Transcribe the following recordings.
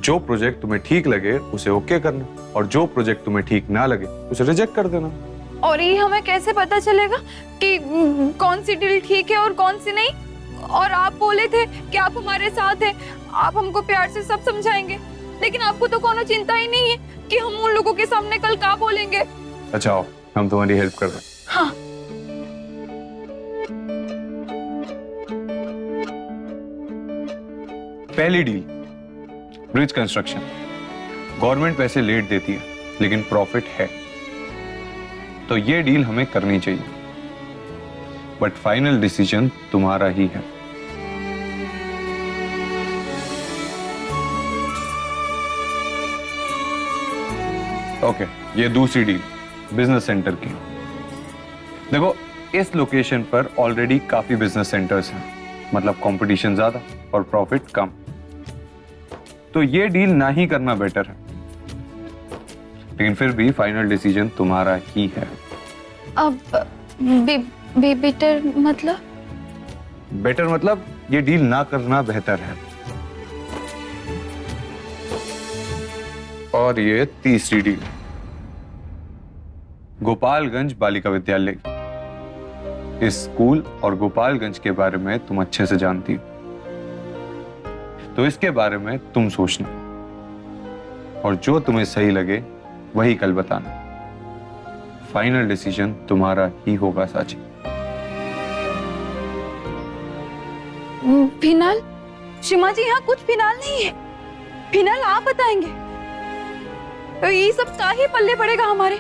जो प्रोजेक्ट तुम्हें ठीक लगे उसे ओके करना, और जो प्रोजेक्ट तुम्हें ठीक ना लगे उसे रिजेक्ट कर देना। और ये हमें कैसे पता चलेगा कि कौन सी डील ठीक है और कौन सी नहीं? और आप बोले थे कि आप हमारे साथ हैं, आप हमको प्यार से सब समझाएंगे, लेकिन आपको तो कोनो चिंता ही नहीं है कि हम उन लोगों के सामने कल क्या बोलेंगे। अच्छा आओ, हम तुम्हारी हेल्प कर रहे हैं। हाँ। पहली डील, ब्रिज कंस्ट्रक्शन। गवर्नमेंट पैसे लेट देती है लेकिन प्रॉफिट है, तो ये डील हमें करनी चाहिए, बट फाइनल डिसीजन तुम्हारा ही है। ओके, ये दूसरी डील, बिजनेस सेंटर की। देखो, इस लोकेशन पर ऑलरेडी काफी बिजनेस सेंटर्स हैं, मतलब कंपटीशन ज्यादा और प्रॉफिट कम, तो ये डील ना ही करना बेटर है, लेकिन फिर भी फाइनल डिसीजन तुम्हारा ही है। अब बेटर मतलब? बेटर मतलब ये डील ना करना बेहतर है। और ये तीसरी डील, गोपालगंज बालिका विद्यालय। इस स्कूल और गोपालगंज के बारे में तुम अच्छे से जानती हो, तो इसके बारे में तुम सोचना, और जो तुम्हें सही लगे वही कल बताना। फाइनल डिसीजन तुम्हारा ही होगा साची। फिनाल? शिमा जी, यहाँ कुछ फिनाल नहीं है। फिनाल आप बताएंगे। तो ये सब का ही पल्ले पड़ेगा हमारे?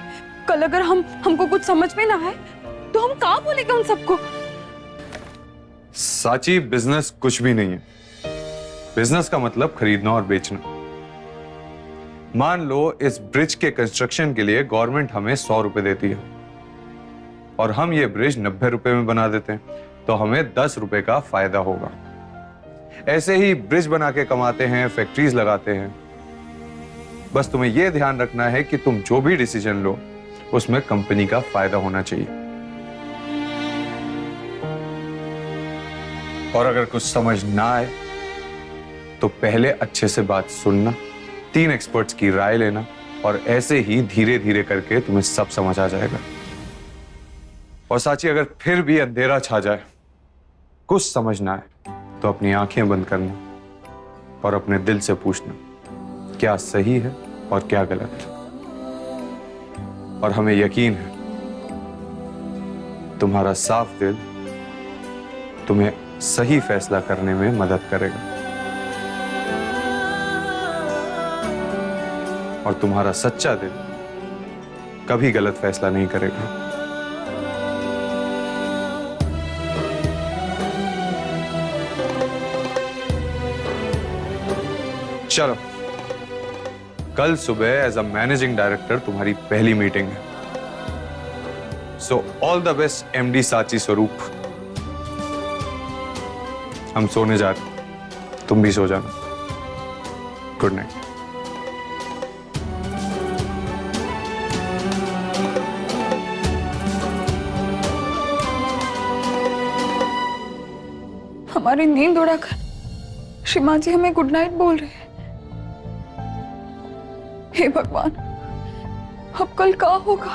कल अगर हमको कुछ समझ में ना आए तो हम कहाँ बोलेंगे उन सबको? साची, बिजनेस कुछ भी नहीं है। बिजनेस का मतलब खरीदना और बेचना। मान लो इस ब्रिज के कंस्ट्रक्शन के लिए गवर्नमेंट हमें 100 रुपए देती है, और हम ये ब्रिज 90 रुपए में बना देते हैं, तो हमें 10 रुपए का फायदा होगा। ऐसे ही ब्रिज बना के कमाते हैं, फैक्ट्रीज लगाते हैं। बस तुम्हें यह ध्यान रखना है कि तुम जो भी डिसीजन लो उसमें कंपनी का फायदा होना चाहिए। और अगर कुछ समझ ना आए तो पहले अच्छे से बात सुनना, 3 एक्सपर्ट्स की राय लेना, और ऐसे ही धीरे धीरे करके तुम्हें सब समझ आ जाएगा। और साची, अगर फिर भी अंधेरा छा जाए, कुछ समझ ना आए, तो अपनी आंखें बंद करना और अपने दिल से पूछना क्या सही है और क्या गलत है। और हमें यकीन है तुम्हारा साफ दिल तुम्हें सही फैसला करने में मदद करेगा, और तुम्हारा सच्चा दिल कभी गलत फैसला नहीं करेगा। चलो, कल सुबह एज अ मैनेजिंग डायरेक्टर तुम्हारी पहली मीटिंग है। So all the best MD साची स्वरूप। हम सोने जा रहे हैं, तुम भी सो जाना। Good night. हमारी नींद उड़ाकर शिमा जी हमें गुड नाइट बोल रहे हैं। हे भगवान, अब कल क्या होगा?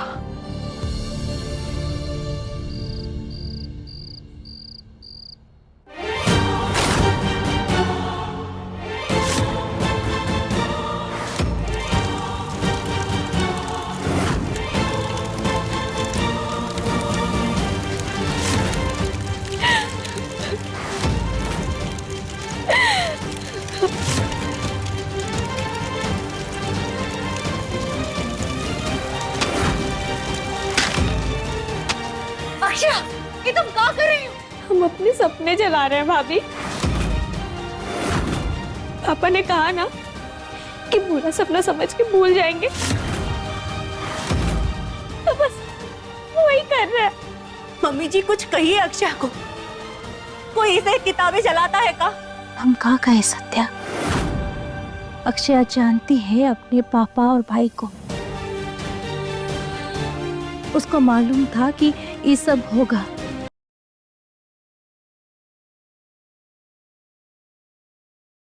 ये तुम क्या कर रही हो? हम अपने सपने जला रहे हैं भाभी। पापा ने कहा ना कि बुरा सपना समझ के भूल जाएंगे, तो बस वही कर रहे हैं। मम्मी जी कुछ कहिए अक्षय को, कोई इसे किताबें जलाता है का? हम कहाँ कहे सत्या, अक्षय जानती है अपने पापा और भाई को। उसको मालूम था कि ये सब होगा,